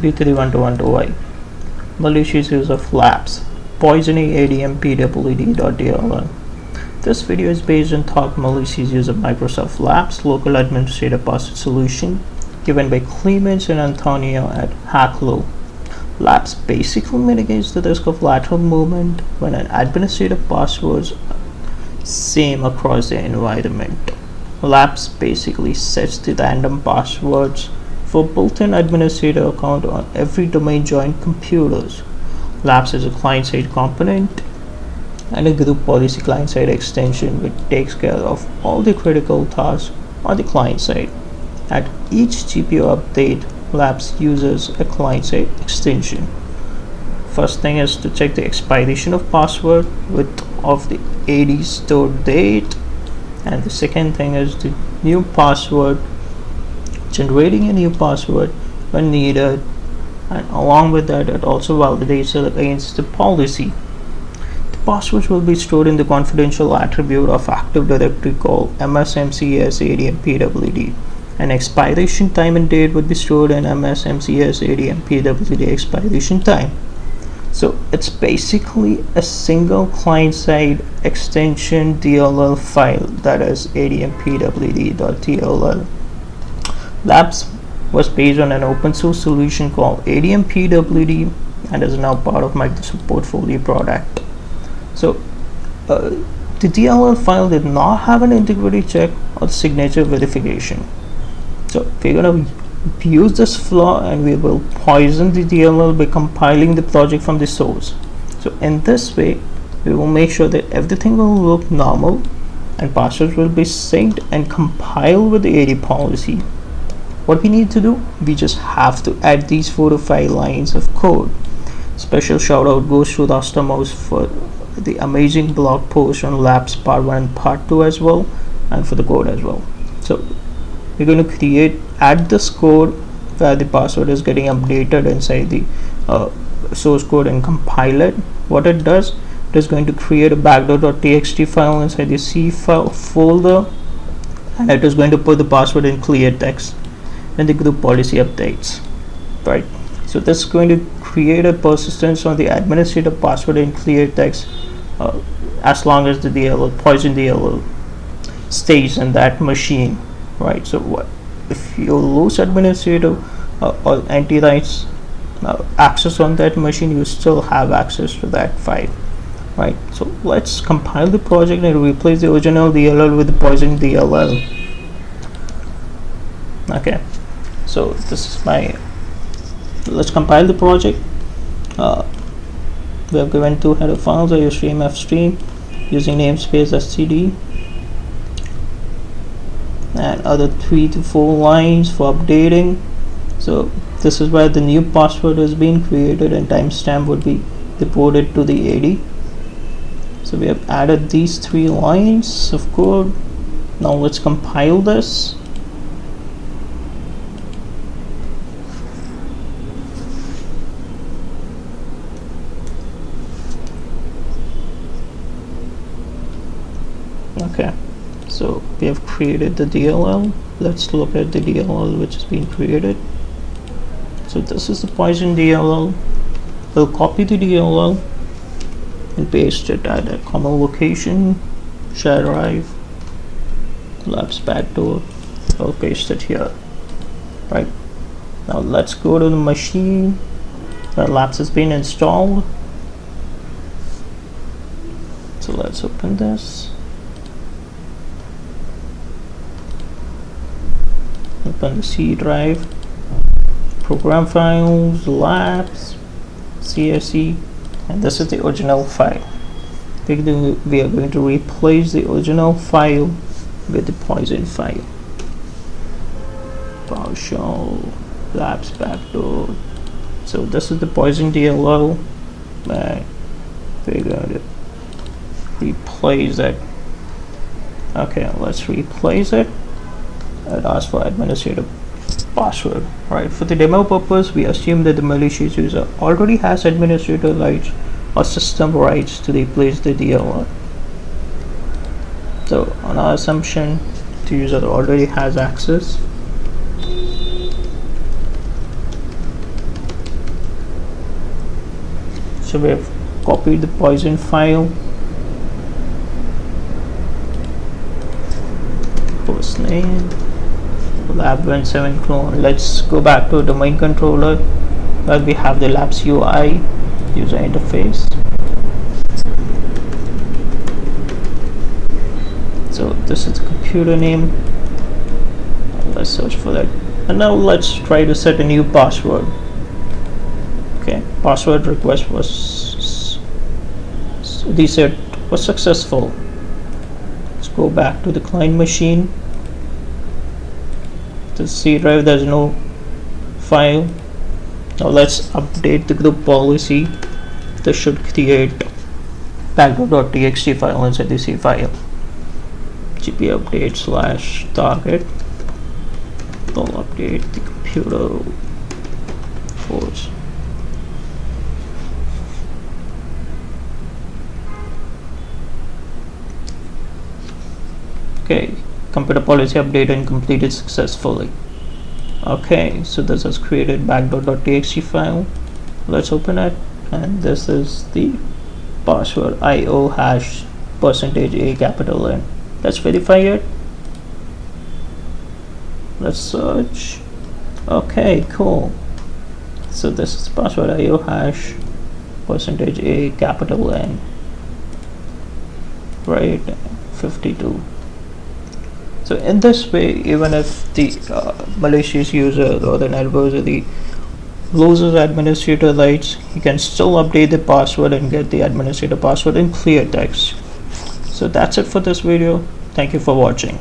B3121Y. Malicious use of labs, poisoning AdmPwd.dll. This video is based on talk malicious use of Microsoft Labs local administrator password solution given by Clemens and Antonio at Hacklow. Labs basically mitigates the risk of lateral movement when an administrator passwords same across the environment. Labs basically sets the random passwords for built-in administrator account on every domain joined computers. Labs is a client-side component and a group policy client-side extension which takes care of all the critical tasks on the client side. At each GPU update, Labs uses a client-side extension. First thing is to check the expiration of password with of the AD stored date, and the second thing is the new password, generating a new password when needed, and along with that it also validates it against the policy. The passwords will be stored in the confidential attribute of Active Directory called ms-Mcs-AdmPwd. An expiration time and date would be stored in ms-Mcs-AdmPwd expiration time. So it's basically a single client-side extension DLL file, that is AdmPwd.dll. Labs was based on an open source solution called AdmPwd and is now part of Microsoft portfolio product. So the DLL file did not have an integrity check or signature verification. So we're going to use this flaw and we will poison the DLL by compiling the project from the source. So in this way we will make sure that everything will look normal and passwords will be synced and compiled with the AD policy. What we need to do, we just have to add these 4 to 5 lines of code. Special shout out goes to Rastamous for the amazing blog post on Labs part 1 and part 2 as well, and for the code as well. So we're going to add this code where the password is getting updated inside the source code and compile it. What it does, it is going to create a backdoor.txt file inside the C file folder, and it is going to put the password in clear text when the group policy updates, right? So this is going to create a persistence on the administrator password in clear text as long as the DLL, poison DLL, stays in that machine, right? So what if you lose administrator or anti-rights access on that machine, you still have access to that file, right? So let's compile the project and replace the original DLL with the poison DLL. Okay, so this is let's compile the project. We have given 2 header files, stream fstream using namespace std and other 3 to 4 lines for updating. So this is where the new password is being created and timestamp would be reported to the AD. So we have added these 3 lines of code. Now let's compile this. Okay, so we have created the DLL. Let's look at the DLL which has been created. So this is the poison DLL. We'll copy the DLL and paste it at a common location, share drive, labs backdoor. I'll paste it here, right? Now let's go to the machine where labs has been installed. So let's open this. Open the C drive, program files, labs, CSE, and this is the original file. We are going to replace the original file with the poison file. PowerShell, labs backdoor. So this is the poison DLL, and we're going to replace it. Okay, let's replace it. It asks for administrator password, right? For the demo purpose, we assume that the malicious user already has administrator rights or system rights to replace the DLL. So on our assumption, the user already has access. So we have copied the poison file, host name, lab17 clone. Let's go back to domain controller where we have the labs UI user interface. So this is the computer name. Let's search for that, and now let's try to set a new password. Okay, password request was reset was successful. Let's go back to the client machine. To C drive, there's no file. Now let's update the group policy. This should create backdoor.txt file inside the C file. gp update / target. I'll update the computer force. Okay, computer policy update and completed successfully. Okay, so this has created backdoor.txt file. Let's open it, and this is the password IO hash %A capital N. Let's verify it. Let's search. Okay, cool. So this is password IO hash %A capital N, right? 52. So in this way, even if the malicious user or the adversary loses administrator rights, he can still update the password and get the administrator password in clear text. So that's it for this video. Thank you for watching.